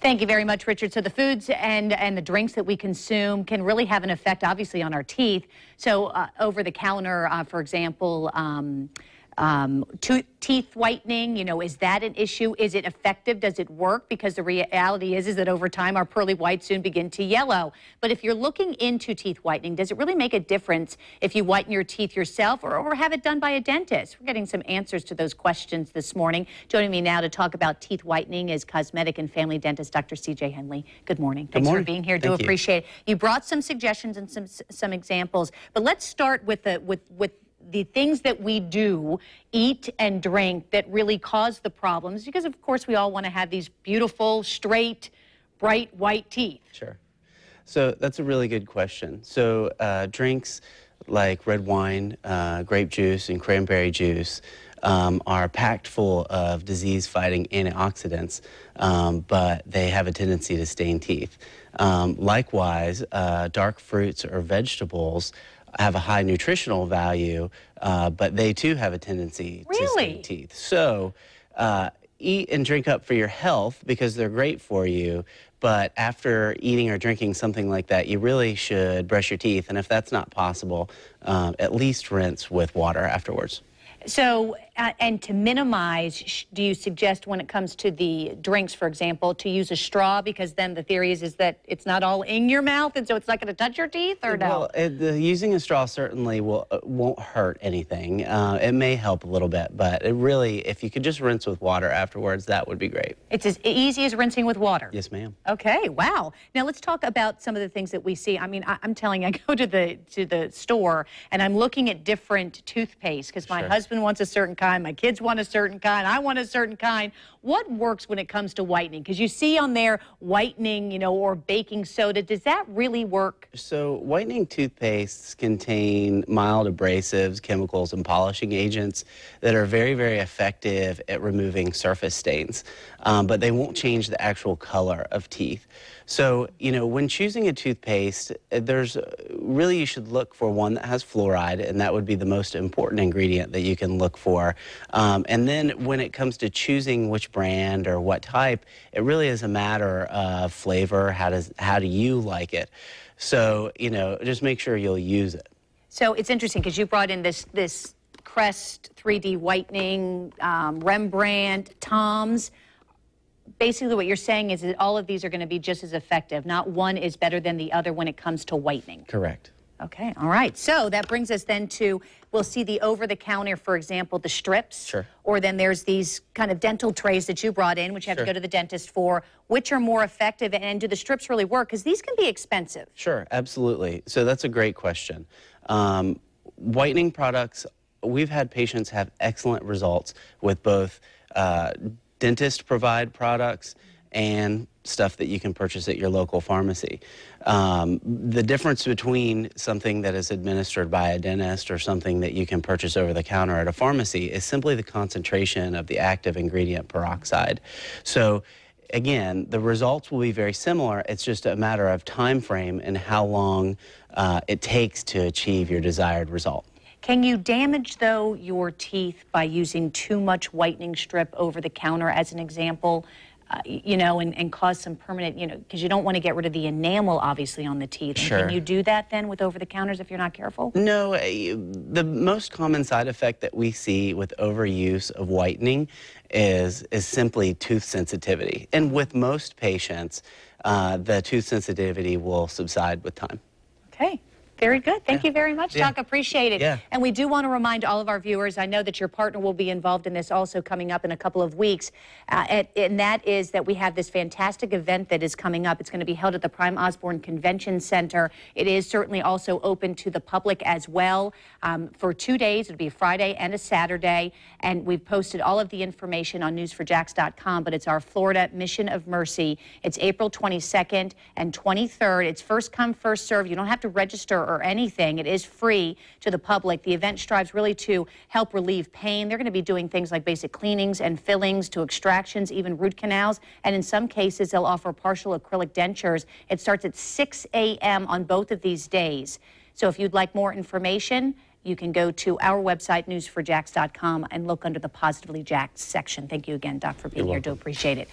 Thank you very much, Richard. So the foods and the drinks that we consume can really have an effect, obviously, on our teeth. So over the counter, for example, teeth whitening, is that an issue? Is it effective? Does it work? Because the reality is that over time, our pearly whites soon begin to yellow. But if you're looking into teeth whitening, does it really make a difference if you whiten your teeth yourself or have it done by a dentist? We're getting some answers to those questions this morning. Joining me now to talk about teeth whitening is cosmetic and family dentist Dr. C.J. Henley. Good morning. Thanks for being here. Do appreciate it. You brought some suggestions and some examples, but let's start with the things that we do, eat and drink, that really cause the problems, because of course we all want to have these beautiful, straight, bright, white teeth. Sure. So that's a really good question. So drinks like red wine, grape juice, and cranberry juice are packed full of disease-fighting antioxidants, but they have a tendency to stain teeth. Likewise, dark fruits or vegetables have a high nutritional value, but they too have a tendency to stain teeth. So eat and drink up for your health because they're great for you, but after eating or drinking something like that, you really should brush your teeth, and if that's not possible, at least rinse with water afterwards. So, and to minimize, do you suggest when it comes to the drinks, for example, to use a straw, because then the theory is that it's not all in your mouth and so it's not going to touch your teeth, or no? Well, using a straw certainly won't hurt anything. It may help a little bit, but it really, if you could just rinse with water afterwards, that would be great. It's as easy as rinsing with water? Yes, ma'am. Okay, wow. Now let's talk about some of the things that we see. I mean, I'm telling you, I go to the store and I'm looking at different toothpaste because my husband wants a certain kind, my kids want a certain kind, I want a certain kind. What works when it comes to whitening? Because you see on there whitening, or baking soda. Does that really work? So whitening toothpastes contain mild abrasives, chemicals, and polishing agents that are very, very effective at removing surface stains, but they won't change the actual color of teeth. So, when choosing a toothpaste, you should look for one that has fluoride, and that would be the most important ingredient that you can look for. And then when it comes to choosing which brand or what type, it really is a matter of flavor. How do you like it? So, just make sure you'll use it. So it's interesting because you brought in this Crest 3D whitening, Rembrandt, Tom's. Basically what you're saying is that all of these are going to be just as effective. Not one is better than the other when it comes to whitening. Correct. Okay, all right. So that brings us then to, we'll see the over-the-counter, for example, the strips. Sure. Or then there's these kind of dental trays that you brought in, which you have to go to the dentist for. Which are more effective, and do the strips really work? Because these can be expensive. Sure, absolutely. So that's a great question. Whitening products, we've had patients have excellent results with both dentist provide products and stuff that you can purchase at your local pharmacy. The difference between something that is administered by a dentist or something that you can purchase over the counter at a pharmacy is simply the concentration of the active ingredient peroxide. So again, the results will be very similar. It's just a matter of time frame and how long it takes to achieve your desired result. Can you damage, though, your teeth by using too much whitening strip over the counter, as an example, and cause some permanent, because you don't want to get rid of the enamel, obviously, on the teeth. Sure. Can you do that, then, with over-the-counters if you're not careful? No. The most common side effect that we see with overuse of whitening is simply tooth sensitivity. And with most patients, the tooth sensitivity will subside with time. Okay. Very good. Thank you very much, Doc. Appreciate it. Yeah. And we do want to remind all of our viewers, I know that your partner will be involved in this also coming up in a couple of weeks, and that is that we have this fantastic event that is coming up. It's going to be held at the Prime Osborne Convention Center. It is certainly also open to the public as well for 2 days. It'll be a Friday and a Saturday, and we've posted all of the information on news4jax.com, but it's our Florida Mission of Mercy. It's April 22nd and 23rd. It's first come, first serve. You don't have to register or anything. It is free to the public. The event strives really to help relieve pain. They're going to be doing things like basic cleanings and fillings to extractions, even root canals, and in some cases they'll offer partial acrylic dentures. It starts at 6 a.m. on both of these days. So if you'd like more information, you can go to our website, news4jax.com, and look under the Positively Jaxed section. Thank you again, Doc, for being here. Do appreciate it.